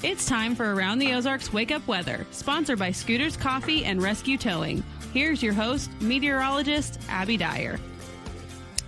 It's time for Around the Ozarks Wake Up Weather, sponsored by Scooters Coffee and Rescue Towing. Here's your host, meteorologist Abby Dyer.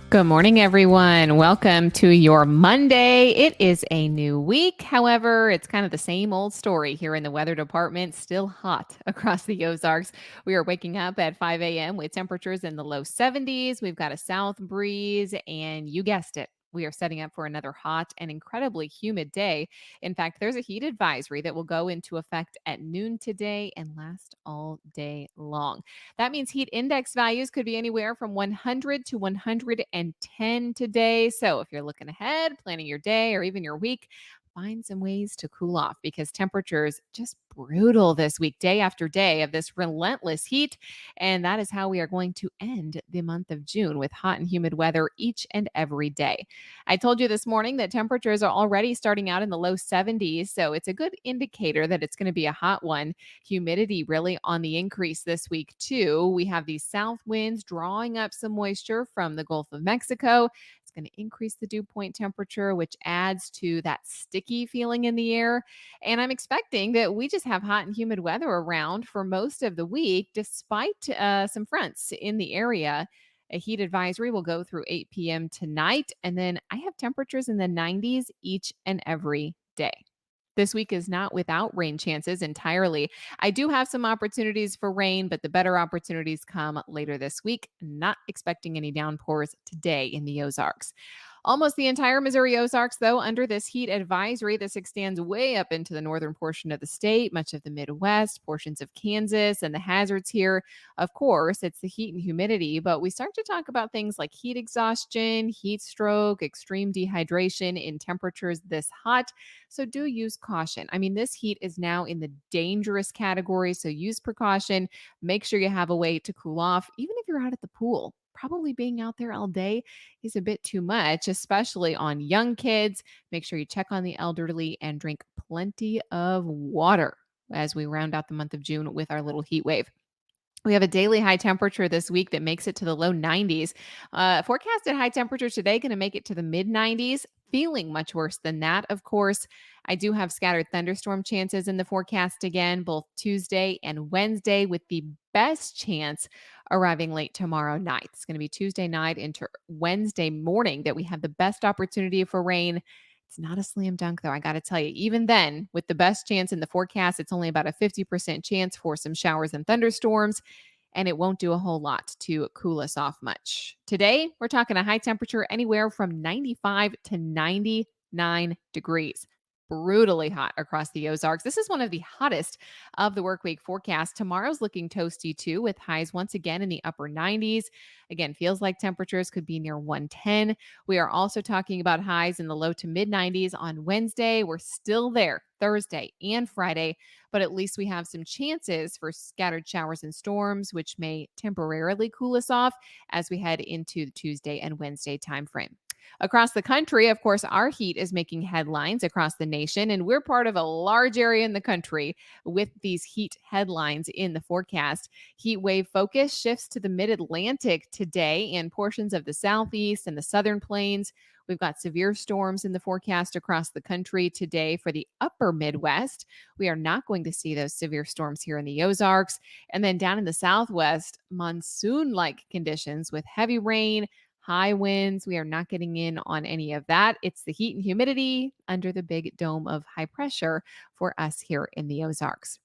Good morning, everyone. Welcome to your Monday. It is a new week. However, it's kind of the same old story here in the weather department. Still hot across the Ozarks. We are waking up at 5 a.m. with temperatures in the low 70s. We've got a south breeze, and you guessed it, we are setting up for another hot and incredibly humid day. In fact, there's a heat advisory that will go into effect at noon today and last all day long. That means heat index values could be anywhere from 100 to 110 today. So if you're looking ahead, planning your day or even your week, find some ways to cool off because temperatures just brutal this week, day after day of this relentless heat. And that is how we are going to end the month of June, with hot and humid weather each and every day. I told you this morning that temperatures are already starting out in the low 70s. So it's a good indicator that it's going to be a hot one. Humidity really on the increase this week too. We have these south winds drawing up some moisture from the Gulf of Mexico. It's going to increase the dew point temperature, which adds to that sticky feeling in the air. And I'm expecting that we just have hot and humid weather around for most of the week, despite some fronts in the area. A heat advisory will go through 8 p.m. tonight. And then I have temperatures in the 90s each and every day. This week is not without rain chances entirely. I do have some opportunities for rain, but the better opportunities come later this week. Not expecting any downpours today in the Ozarks. Almost the entire Missouri Ozarks, though, under this heat advisory. This extends way up into the northern portion of the state, much of the Midwest, portions of Kansas, and the hazards here. Of course, it's the heat and humidity, but we start to talk about things like heat exhaustion, heat stroke, extreme dehydration in temperatures this hot. So do use caution. I mean, this heat is now in the dangerous category, so use precaution. Make sure you have a way to cool off, even if you're out at the pool. Probably being out there all day is a bit too much, especially on young kids. Make sure you check on the elderly and drink plenty of water as we round out the month of June with our little heat wave. We have a daily high temperature this week that makes it to the low 90s. Forecasted high temperatures today going to make it to the mid 90s. Feeling much worse than that, of course. I do have scattered thunderstorm chances in the forecast again, both Tuesday and Wednesday, with the best chance arriving late tomorrow night. It's going to be Tuesday night into Wednesday morning that we have the best opportunity for rain. It's not a slam dunk, though, I got to tell you. Even then, with the best chance in the forecast, it's only about a 50% chance for some showers and thunderstorms, and it won't do a whole lot to cool us off much. Today, we're talking a high temperature anywhere from 95 to 99 degrees. Brutally hot across the Ozarks. This is one of the hottest of the work week forecast. Tomorrow's looking toasty too, with highs once again in the upper 90s. Again, feels like temperatures could be near 110. We are also talking about highs in the low to mid 90s on Wednesday. We're still there Thursday and Friday, but at least we have some chances for scattered showers and storms, which may temporarily cool us off as we head into the Tuesday and Wednesday timeframe. Across the country, of course, our heat is making headlines across the nation, and we're part of a large area in the country with these heat headlines in the forecast. Heat wave focus shifts to the mid-Atlantic today and portions of the southeast and the southern plains. We've got severe storms in the forecast across the country today for the upper Midwest. We are not going to see those severe storms here in the Ozarks. And then down in the Southwest, monsoon-like conditions with heavy rain, high winds. We are not getting in on any of that. It's the heat and humidity under the big dome of high pressure for us here in the Ozarks.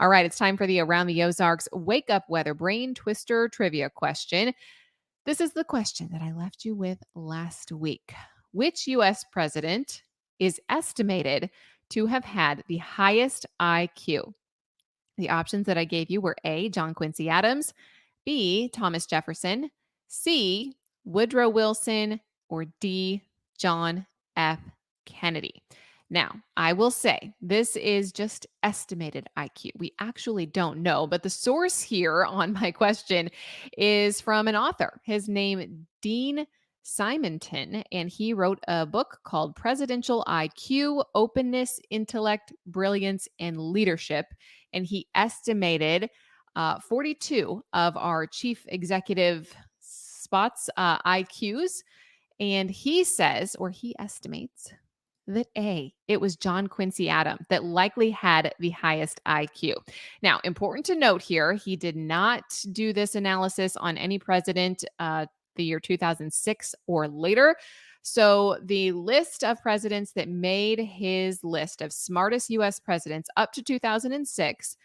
All right, it's time for the Around the Ozarks Wake Up Weather Brain Twister Trivia question. This is the question that I left you with last week. Which U.S. president is estimated to have had the highest IQ? The options that I gave you were A, John Quincy Adams, B, Thomas Jefferson, C, Woodrow Wilson, or D, John F. Kennedy. Now, I will say this is just estimated IQ. We actually don't know, but the source here on my question is from an author. His name, Dean Simonton, and he wrote a book called Presidential IQ, Openness, Intellect, Brilliance, and Leadership. And he estimated 42 of our chief executive spots IQs. And he says, or he estimates, that A, it was John Quincy Adams that likely had the highest IQ. Now, important to note here, he did not do this analysis on any president the year 2006 or later. So the list of presidents that made his list of smartest U.S. presidents up to 2006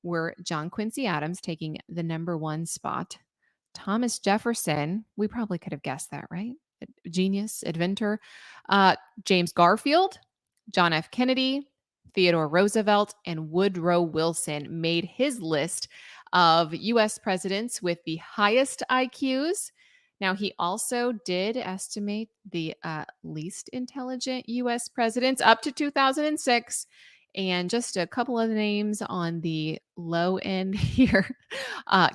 were John Quincy Adams taking the number one spot. Thomas Jefferson, we probably could have guessed that, right? Genius, inventor. James Garfield, John F. Kennedy, Theodore Roosevelt, and Woodrow Wilson made his list of U.S. presidents with the highest IQs. Now, he also did estimate the least intelligent U.S. presidents up to 2006. And just a couple of names on the low end here.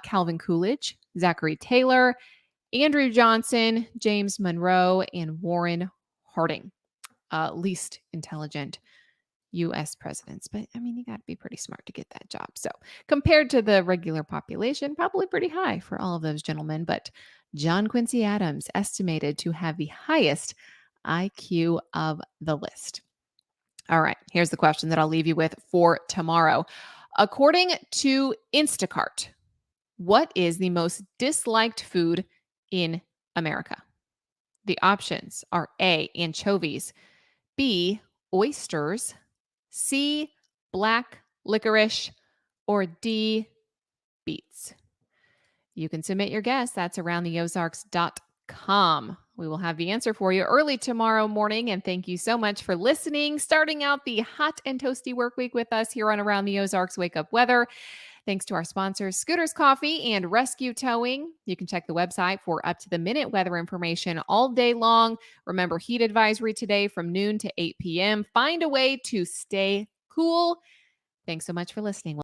Calvin Coolidge, Zachary Taylor, Andrew Johnson, James Monroe, and Warren Harding. Least intelligent U.S. presidents. But I mean, you got to be pretty smart to get that job. So compared to the regular population, probably pretty high for all of those gentlemen. But John Quincy Adams estimated to have the highest IQ of the list. All right, here's the question that I'll leave you with for tomorrow. According to Instacart, what is the most disliked food in America? The options are A, anchovies, B, oysters, C, black licorice, or D, beets. You can submit your guess. That's aroundtheozarks.com. We will have the answer for you early tomorrow morning. And thank you so much for listening, starting out the hot and toasty work week with us here on Around the Ozarks Wake Up Weather. Thanks to our sponsors, Scooters Coffee and Rescue Towing. You can check the website for up-to-the-minute weather information all day long. Remember, heat advisory today from noon to 8 p.m. Find a way to stay cool. Thanks so much for listening.